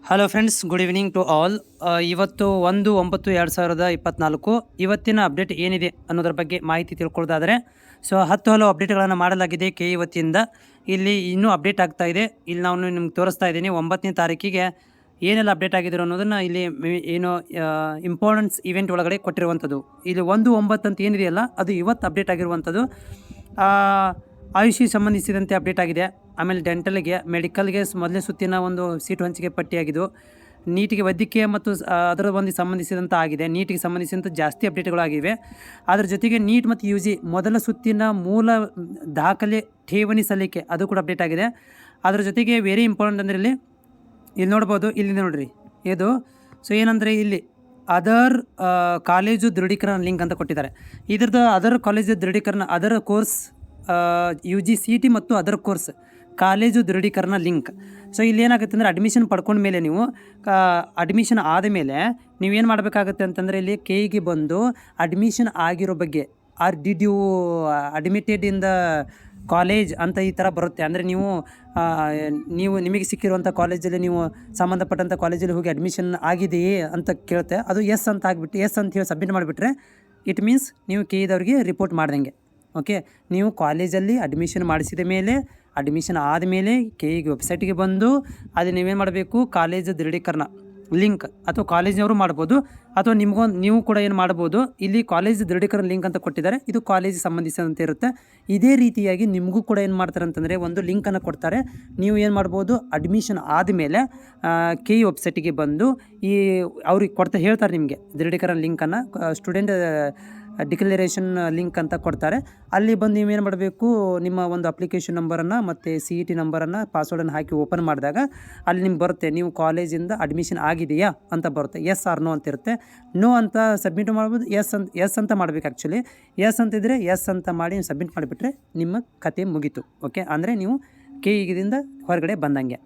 Hello friends, good evening to all. ಇವತ್ತು 1/9/2024 ಇವತ್ತಿನ update ಏನಿದೆ ಅನ್ನೋದ್ರ ಬಗ್ಗೆ ಮಾಹಿತಿ ತಿಳ್ಕೊಳ್ಳೋದಾದರೆ, ಸೊ 10 ಹಲವು ಅಪ್ಡೇಟ್ಗಳನ್ನು ಮಾಡಲಾಗಿದೆ ಕೆ ಇ ವತಿಯಿಂದ. ಇಲ್ಲಿ ಇನ್ನೂ ಅಪ್ಡೇಟ್ ಆಗ್ತಾ ಇದೆ. ಇಲ್ಲಿ ನಾನು ನಿಮ್ಗೆ ತೋರಿಸ್ತಾ ಇದ್ದೀನಿ 9ನೇ ತಾರೀಕಿಗೆ ಏನೆಲ್ಲ ಅಪ್ಡೇಟ್ ಆಗಿದ್ರು ಅನ್ನೋದನ್ನು ಇಲ್ಲಿ ಏನು ಇಂಪಾರ್ಟೆನ್ಸ್ ಇವೆಂಟ್ ಒಳಗಡೆ ಕೊಟ್ಟಿರುವಂಥದ್ದು. ಇಲ್ಲಿ 1/9 ಅಂತ ಏನಿದೆಯಲ್ಲ ಅದು ಇವತ್ತು ಅಪ್ಡೇಟ್ ಆಗಿರುವಂಥದ್ದು. ಆಯುಷಿಗೆ ಸಂಬಂಧಿಸಿದಂತೆ ಅಪ್ಡೇಟ್ ಆಗಿದೆ. ಆಮೇಲೆ ಡೆಂಟಲ್ಗೆ, ಮೆಡಿಕಲ್ಗೆ ಮೊದಲನೇ ಸುತ್ತಿನ ಒಂದು ಸೀಟು ಹಂಚಿಕೆ ಪಟ್ಟಿಯಾಗಿದ್ದು, ನೀಟಿಗೆ ವೈದ್ಯಕೀಯ ಮತ್ತು ಅದರ ಒಂದು ಸಂಬಂಧಿಸಿದಂಥ ಆಗಿದೆ. ನೀಟಿಗೆ ಸಂಬಂಧಿಸಿದಂಥ ಜಾಸ್ತಿ ಅಪ್ಡೇಟ್ಗಳಾಗಿವೆ. ಅದರ ಜೊತೆಗೆ ನೀಟ್ ಮತ್ತು ಯು ಜಿ ಮೊದಲ ಸುತ್ತಿನ ಮೂಲ ದಾಖಲೆ ಠೇವಣಿ ಸಲ್ಲಿಕೆ ಅದು ಕೂಡ ಅಪ್ಡೇಟ್ ಆಗಿದೆ. ಅದರ ಜೊತೆಗೆ ವೆರಿ ಇಂಪಾರ್ಟೆಂಟ್ ಅಂದರೆ ಇಲ್ಲಿ ನೋಡ್ಬೋದು, ಇಲ್ಲಿ ನೋಡಿರಿ ಇದು. ಸೊ ಏನಂದರೆ ಇಲ್ಲಿ ಅದರ್ ಕಾಲೇಜು ದೃಢೀಕರಣ ಲಿಂಕ್ ಅಂತ ಕೊಟ್ಟಿದ್ದಾರೆ. ಇದ್ರದ್ದು ಅದರ್ ಕಾಲೇಜು ದೃಢೀಕರಣ, other course U G C T ಮತ್ತು ಅದರ್ ಕೋರ್ಸ್ ಕಾಲೇಜು ದೃಢೀಕರಣ ಲಿಂಕ್. ಸೊ ಇಲ್ಲಿ ಏನಾಗುತ್ತೆ ಅಂದರೆ ಅಡ್ಮಿಷನ್ ಪಡ್ಕೊಂಡ ಮೇಲೆ ನೀವು ಅಡ್ಮಿಷನ್ ಆದಮೇಲೆ ನೀವೇನು ಮಾಡಬೇಕಾಗುತ್ತೆ ಅಂತಂದರೆ ಇಲ್ಲಿ ಕೆ.ಇಗೆ ಬಂದು ಅಡ್ಮಿಷನ್ ಆಗಿರೋ ಬಗ್ಗೆ did you admitted in the college ಅಂತ ಈ ಥರ ಬರುತ್ತೆ. ಅಂದರೆ ನೀವು ನಿಮಗೆ ಸಿಕ್ಕಿರುವಂಥ ಕಾಲೇಜಲ್ಲಿ ನೀವು ಸಂಬಂಧಪಟ್ಟಂಥ ಕಾಲೇಜಲ್ಲಿ ಹೋಗಿ ಅಡ್ಮಿಷನ್ ಆಗಿದೆಯೇ ಅಂತ ಕೇಳುತ್ತೆ. ಅದು ಎಸ್ ಅಂತ ಆಗಿಬಿಟ್ಟು ಎಸ್ ಅಂತ ಹೇಳಿ ಸಬ್ಮಿಟ್ ಮಾಡಿಬಿಟ್ರೆ ಇಟ್ ಮೀನ್ಸ್ ನೀವು ಕೆ.ಇದವ್ರಿಗೆ ರಿಪೋರ್ಟ್ ಮಾಡ್ದಂಗೆ. ಓಕೆ, ನೀವು ಕಾಲೇಜಲ್ಲಿ ಅಡ್ಮಿಷನ್ ಮಾಡಿಸಿದ ಮೇಲೆ, ಅಡ್ಮಿಷನ್ ಆದಮೇಲೆ ಕೆ.ಇಗೆ ವೆಬ್ಸೈಟ್ಗೆ ಬಂದು ಅದು ನೀವೇನು ಮಾಡಬೇಕು, ಕಾಲೇಜು ದೃಢೀಕರಣ ಲಿಂಕ್ ಅಥವಾ ಕಾಲೇಜಿನವರು ಮಾಡ್ಬೋದು, ಅಥವಾ ನೀವು ಕೂಡ ಏನು ಮಾಡ್ಬೋದು, ಇಲ್ಲಿ ಕಾಲೇಜ್ ದೃಢೀಕರಣ ಲಿಂಕ್ ಅಂತ ಕೊಟ್ಟಿದ್ದಾರೆ. ಇದು ಕಾಲೇಜಿಗೆ ಸಂಬಂಧಿಸಿದಂತೆ ಇರುತ್ತೆ. ಇದೇ ರೀತಿಯಾಗಿ ನಿಮಗೂ ಕೂಡ ಏನು ಮಾಡ್ತಾರೆ ಅಂತಂದರೆ ಒಂದು ಲಿಂಕನ್ನು ಕೊಡ್ತಾರೆ. ನೀವು ಏನು ಮಾಡ್ಬೋದು, ಅಡ್ಮಿಷನ್ ಆದಮೇಲೆ ಕೆ.ಇ ವೆಬ್ಸೈಟಿಗೆ ಬಂದು ಅವ್ರಿಗೆ ಹೇಳ್ತಾರೆ ನಿಮಗೆ ದೃಢೀಕರಣ ಲಿಂಕನ್ನು, ಸ್ಟೂಡೆಂಟ್ ಡಿಕ್ಲರೇಷನ್ ಲಿಂಕ್ ಅಂತ ಕೊಡ್ತಾರೆ. ಅಲ್ಲಿ ಬಂದು ನೀವೇನು ಮಾಡಬೇಕು, ನಿಮ್ಮ ಒಂದು ಅಪ್ಲಿಕೇಶನ್ ನಂಬರನ್ನು ಮತ್ತು CET ನಂಬರನ್ನು, ಪಾಸ್ವರ್ಡನ್ನು ಹಾಕಿ ಓಪನ್ ಮಾಡಿದಾಗ ಅಲ್ಲಿ ನಿಮ್ಗೆ ಬರುತ್ತೆ ನೀವು ಕಾಲೇಜಿಂದ ಅಡ್ಮಿಷನ್ ಆಗಿದೆಯಾ ಅಂತ ಬರುತ್ತೆ. ಎಸ್ ಆರ್ ನೋ ಅಂತ ಇರುತ್ತೆ. ನೋ ಅಂತ ಸಬ್ಮಿಟ್ ಮಾಡ್ಬೋದು, ಎಸ್ ಅಂತ ಮಾಡಬೇಕು. ಆ್ಯಕ್ಚುಲಿ ಎಸ್ ಅಂತಿದ್ರೆ ಎಸ್ ಅಂತ ಮಾಡಿ ನೀವು ಸಬ್ಮಿಟ್ ಮಾಡಿಬಿಟ್ರೆ ನಿಮ್ಮ ಕತೆ ಮುಗೀತು. ಓಕೆ, ಅಂದರೆ ನೀವು ಕೆ.ಇದಿಂದ ಹೊರಗಡೆ ಬಂದಂಗೆ.